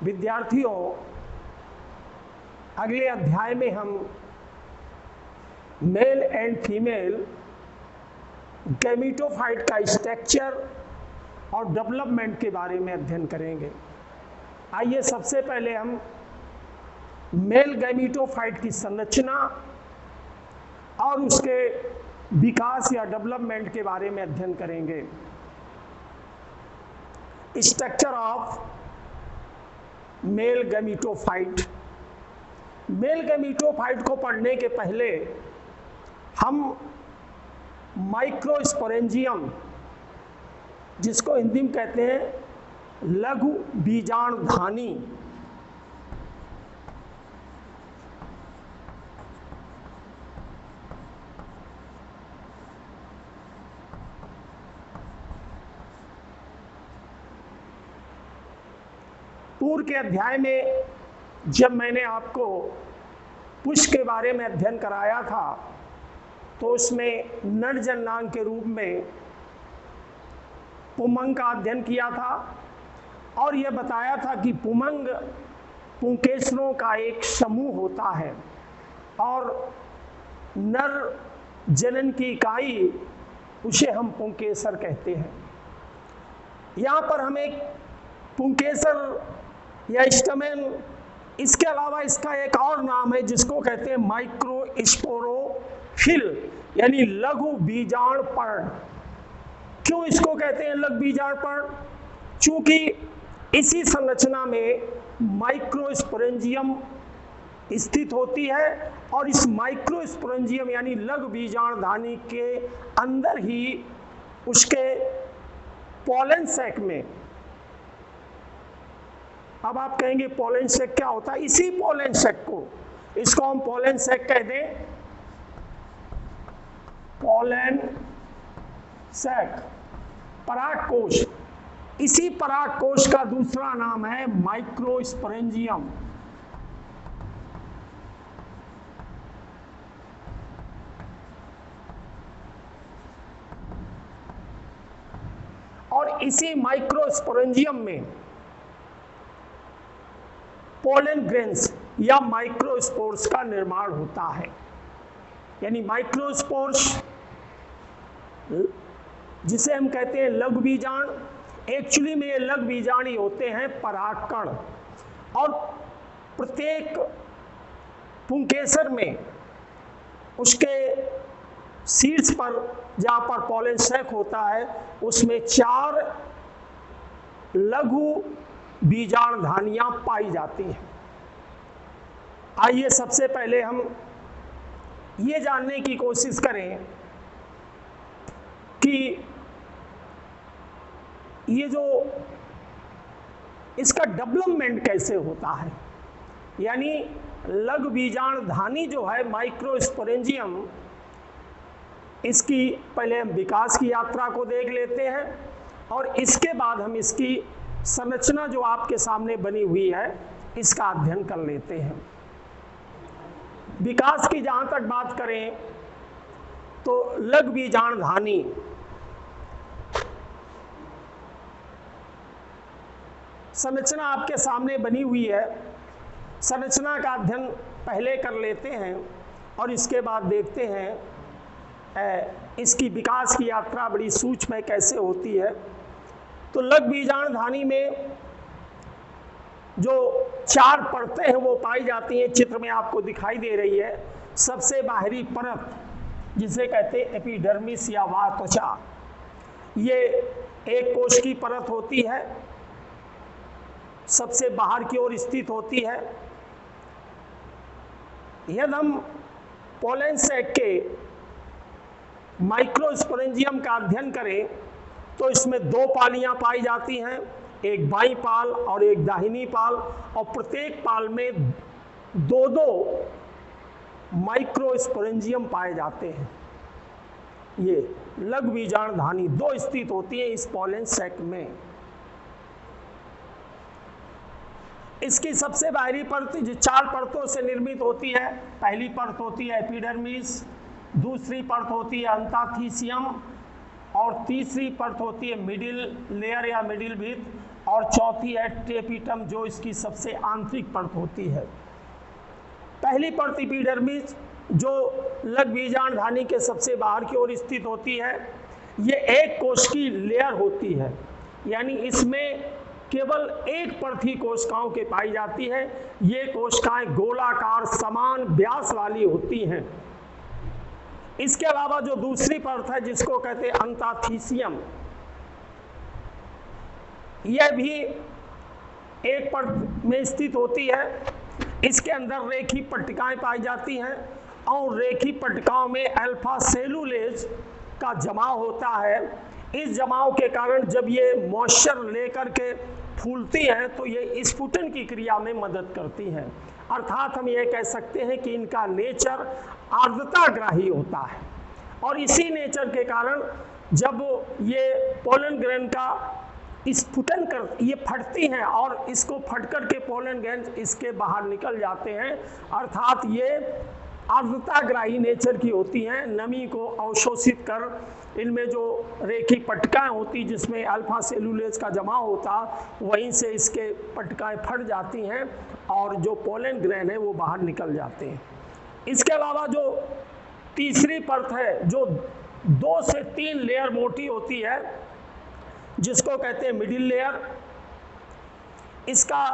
विद्यार्थियों, अगले अध्याय में हम मेल एंड फीमेल गैमीटोफाइट का स्ट्रक्चर और डेवलपमेंट के बारे में अध्ययन करेंगे। आइए सबसे पहले हम मेल गैमीटोफाइट की संरचना और उसके विकास या डेवलपमेंट के बारे में अध्ययन करेंगे। Structure of male gametophyte. Male gametophyte को पढ़ने के पहले हम माइक्रोस्पोरेंजियम, जिसको हिंदी में कहते हैं लघु बीजाणुधानी, पूर्व के अध्याय में जब मैंने आपको पुष्प के बारे में अध्ययन कराया था तो उसमें नर जननांग के रूप में पुमंग का अध्ययन किया था और यह बताया था कि पुमंग पुंकेसरों का एक समूह होता है और नर जनन की इकाई उसे हम पुंकेसर कहते हैं। यहाँ पर हम एक पुंकेसर या स्टमेन, इसके अलावा इसका एक और नाम है जिसको कहते हैं माइक्रोस्पोरोफिल यानी लघु बीजाणुपर्ण। क्यों इसको कहते हैं लघु बीजाणुपर्ण? चूंकि इसी संरचना में माइक्रोस्पोरेंजियम स्थित होती है और इस माइक्रोस्पोरेंजियम यानी लघु बीजाणुधानी के अंदर ही उसके पोलन सैक में, अब आप कहेंगे पोलन सैक क्या होता है? इसी पोलन सैक को, इसको हम पोलन सैक कह दें, पोलन सैक, परागकोश। इसी परागकोश का दूसरा नाम है माइक्रोस्पोरेंजियम। और इसी माइक्रोस्पोरेंजियम में पोलन ग्रेन्स या माइक्रोस्पोर्स का निर्माण होता है। यानी माइक्रोस्पोर्स जिसे हम कहते हैं लघु बीजाणु, एक्चुअली में ये लघु बीजाणु ही होते हैं परागकण। और प्रत्येक पुंकेसर में उसके शीर्ष पर जहाँ पर पोलन सैक होता है उसमें 4 लघु बीजाणुधानियां पाई जाती हैं। आइए सबसे पहले हम ये जानने की कोशिश करें कि ये जो इसका डेवलपमेंट कैसे होता है। यानी लघु बीजाणुधानी जो है माइक्रोस्पोरेंजियम, इसकी पहले हम विकास की यात्रा को देख लेते हैं और इसके बाद हम इसकी संरचना जो आपके सामने बनी हुई है इसका अध्ययन कर लेते हैं। विकास की जहां तक बात करें तो लघु बीजाणुधानी संरचना आपके सामने बनी हुई है। संरचना का अध्ययन पहले कर लेते हैं और इसके बाद देखते हैं इसकी विकास की यात्रा बड़ी सूक्ष्म कैसे होती है। तो लघु बीजाणुधानी में जो 4 परतें हैं वो पाई जाती हैं, चित्र में आपको दिखाई दे रही है। सबसे बाहरी परत जिसे कहते हैं एपिडर्मिस या वाह त्वचा, ये एक कोश की परत होती है, सबसे बाहर की ओर स्थित होती है। यदि हम पोलन सैक के माइक्रोस्पोरेंजियम का अध्ययन करें तो इसमें 2 पालियां पाई जाती हैं, एक बाईं पाल और एक दाहिनी पाल, और प्रत्येक पाल में 2-2 माइक्रोस्पोरेंजियम पाए जाते हैं। ये लघु बीजाणुधानी 2 स्थित होती है इस पोलन सैक में। इसकी सबसे बाहरी परत जो 4 परतों से निर्मित होती है, पहली परत होती है एपिडर्मिस, दूसरी परत होती है अंताथीसियम और तीसरी परत होती है मिडिल लेयर या मिडिल भित्त और चौथी है टेपिटम, जो इसकी सबसे आंतरिक परत होती है। पहली परत एपिडर्मिस जो लघु बीजांडधानी के सबसे बाहर की ओर स्थित होती है, ये एक कोश की लेयर होती है, यानी इसमें केवल एक परत ही कोशिकाओं के पाई जाती है। ये कोशिकाएं गोलाकार समान व्यास वाली होती हैं। इसके अलावा जो दूसरी परत है जिसको कहते हैं अंताथीसियम, यह भी एक परत में स्थित होती है। इसके अंदर रेखी पट्टिकाएं पाई जाती हैं और रेखी पट्टिकाओं में अल्फा सेलुलेज का जमाव होता है। इस जमाव के कारण जब ये मॉइस्चर लेकर के फूलती हैं तो ये स्फुटन की क्रिया में मदद करती हैं। अर्थात हम ये कह सकते हैं कि इनका नेचर आर्द्रताग्राही होता है, और इसी नेचर के कारण जब ये पोलन ग्रेन का स्फुटन कर ये फटती हैं और इसको फट कर के पोलन ग्रेन इसके बाहर निकल जाते हैं। अर्थात ये आर्द्रताग्राही नेचर की होती हैं, नमी को अवशोषित कर इनमें जो रेखी पट्टिकाएं होती जिसमें अल्फा सेलुलेज का जमा होता, वहीं से इसके पट्टिकाएं फट जाती हैं और जो पोलन ग्रेन है वो बाहर निकल जाते हैं। इसके अलावा जो तीसरी परत है जो 2 से 3 लेयर मोटी होती है, जिसको कहते हैं मिडिल लेयर। इसका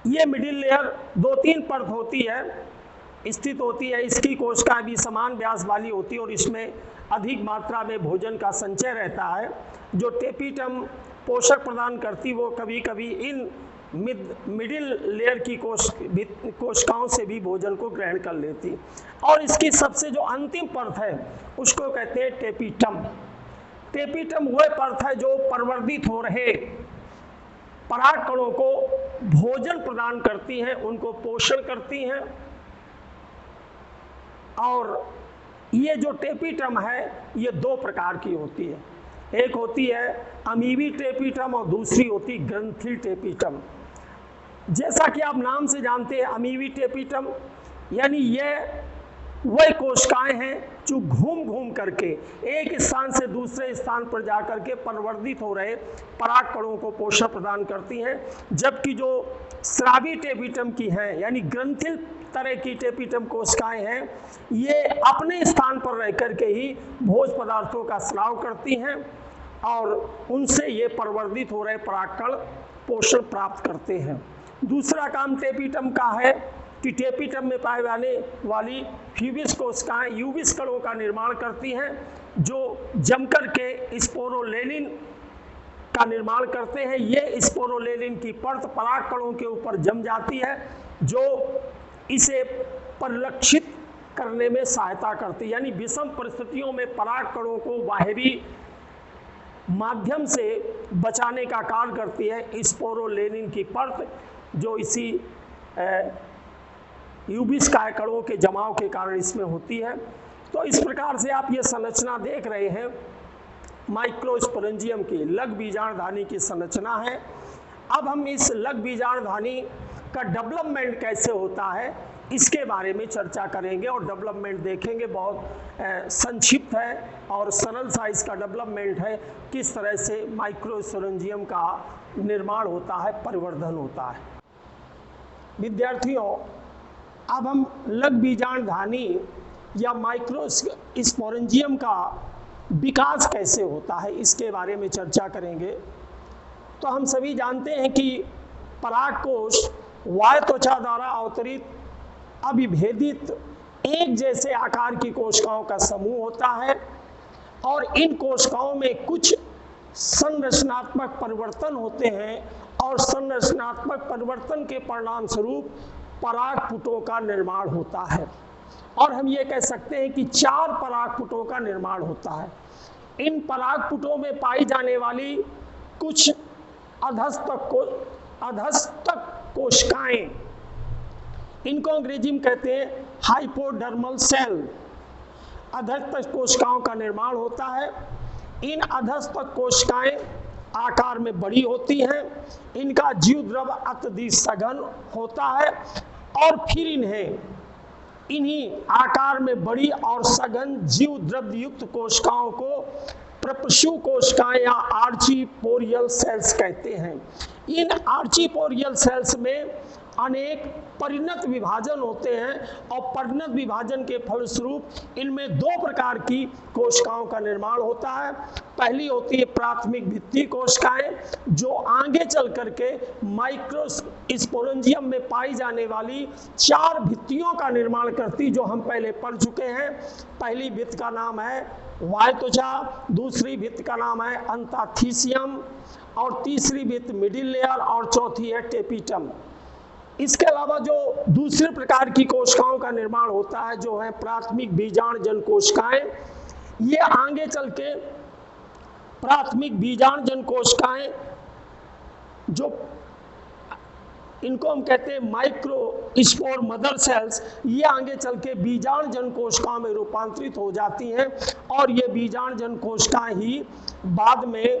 ये मिडिल लेयर 2-3 परत होती है, स्थित होती है। इसकी कोशिकाएं भी समान व्यास वाली होती है और इसमें अधिक मात्रा में भोजन का संचय रहता है। जो टेपिटम पोषक प्रदान करती वो कभी कभी इन मिडिल लेयर की कोशिकाओं से भी भोजन को ग्रहण कर लेती। और इसकी सबसे जो अंतिम परत है उसको कहते हैं टेपिटम। टेपिटम वह परत है जो परिवर्धित हो रहे पराग कणों को भोजन प्रदान करती हैं, उनको पोषण करती हैं। और ये जो टेपिटम है ये 2 प्रकार की होती है, एक होती है अमीबी टेपिटम और दूसरी होती ग्रंथिल टेपिटम। जैसा कि आप नाम से जानते हैं अमीबी टेपिटम यानी ये वह कोशिकाएं हैं जो घूम घूम करके एक स्थान से दूसरे स्थान पर जाकर के परिवर्धित हो रहे पराग कणों को पोषण प्रदान करती हैं। जबकि जो स्रावी टेपिटम की हैं यानी ग्रंथिल तरह की टेपिटम कोशिकाएं हैं, ये अपने स्थान पर रह करके ही भोज्य पदार्थों का स्राव करती हैं और उनसे ये परिवर्धित हो रहे परागकण पोषण प्राप्त करते हैं। दूसरा काम टेपिटम का है कि टेपिटम में पाए जाने वाली फ्यूबिस कोशिकाएं यूबिस कणों का निर्माण करती हैं, जो जमकर के स्पोरोलेनिन का निर्माण करते हैं। ये स्पोरोलेनिन की परत पराग कणों के ऊपर जम जाती है, जो इसे परिलक्षित करने में सहायता करती है। यानी विषम परिस्थितियों में पराग कणों को बाहरी माध्यम से बचाने का कार्य करती है स्पोरोलेनिन की परत, जो इसी यूबिस काय कणों के जमाव के कारण इसमें होती है। तो इस प्रकार से आप ये संरचना देख रहे हैं माइक्रोस्पोरेंजियम की, लघु बीजांडधानी की संरचना है। अब हम इस लघु बीजांडधानी का डेवलपमेंट कैसे होता है इसके बारे में चर्चा करेंगे और डेवलपमेंट देखेंगे। बहुत संक्षिप्त है और सरल साइज का डेवलपमेंट है, किस तरह से माइक्रोस्पोरेंजियम का निर्माण होता है, परिवर्धन होता है। विद्यार्थियों, अब हम लघु बीजांडधानी या माइक्रोस्पोरेंजियम का विकास कैसे होता है इसके बारे में चर्चा करेंगे। तो हम सभी जानते हैं कि परागकोश वाय त्वचा द्वारा अवतरित अविभेदित एक जैसे आकार की कोशिकाओं का समूह होता है और इन कोशिकाओं में कुछ संरचनात्मक परिवर्तन होते हैं और संरचनात्मक परिवर्तन के परिणाम स्वरूप परागपुटों का निर्माण होता है। और हम ये कह सकते हैं कि 4 परागपुटों का निर्माण होता है। इन परागपुटों में पाई जाने वाली कुछ अधस्तक कोशिकाएं, इनको अंग्रेजी में कहते हैं हाइपोडर्मल सेल, अधस्तक कोशिकाओं का निर्माण होता है। इन अधस्तक कोशिकाएं आकार में बड़ी होती हैं, इनका जीव द्रव अत्यधिक सघन होता है और फिर इन्हीं आकार में बड़ी और सघन जीव द्रव युक्त कोशिकाओं को प्रपशु कोशिकाएं या आर्चीपोरियल सेल्स कहते हैं। इन आर्चीपोरियल सेल्स में अनेक परिणत विभाजन होते हैं और परिणत विभाजन के फलस्वरूप इनमें दो प्रकार की कोशिकाओं का निर्माण होता है। पहली होती है प्राथमिक भित्ति कोशिकाएं, जो आगे चल करके माइक्रोस्पोरेंजियम में पाई जाने वाली 4 भित्तियों का निर्माण करती, जो हम पहले पढ़ चुके हैं। पहली भित्ति का नाम है वायत्वचा, दूसरी भित्ति का नाम है अंताथीसियम, और तीसरी भित्ति मिडिल लेयर, और चौथी है टेपिटम। इसके अलावा जो दूसरे प्रकार की कोशिकाओं का निर्माण होता है, जो है प्राथमिक बीजाणुजन कोशिकाएं, ये आगे चल के प्राथमिक बीजाणुजन कोशिकाएं, जो इनको हम कहते हैं माइक्रोस्पोर मदर सेल्स, ये आगे चल के बीजाणुजन कोशिकाओं में रूपांतरित हो जाती हैं, और ये बीजाणुजन कोशिकाएं ही बाद में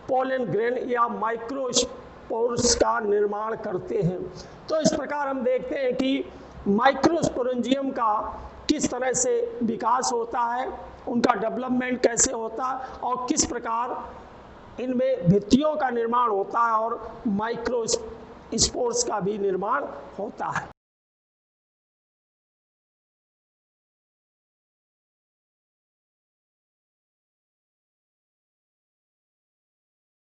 पोलन ग्रेन या माइक्रोस्पोर्स का निर्माण करते हैं। तो इस प्रकार हम देखते हैं कि माइक्रोस्पोरेंजियम का किस तरह से विकास होता है, उनका डेवलपमेंट कैसे होता है, और किस प्रकार इनमें भित्तियों का निर्माण होता है और माइक्रोस्पोर्स का भी निर्माण होता है।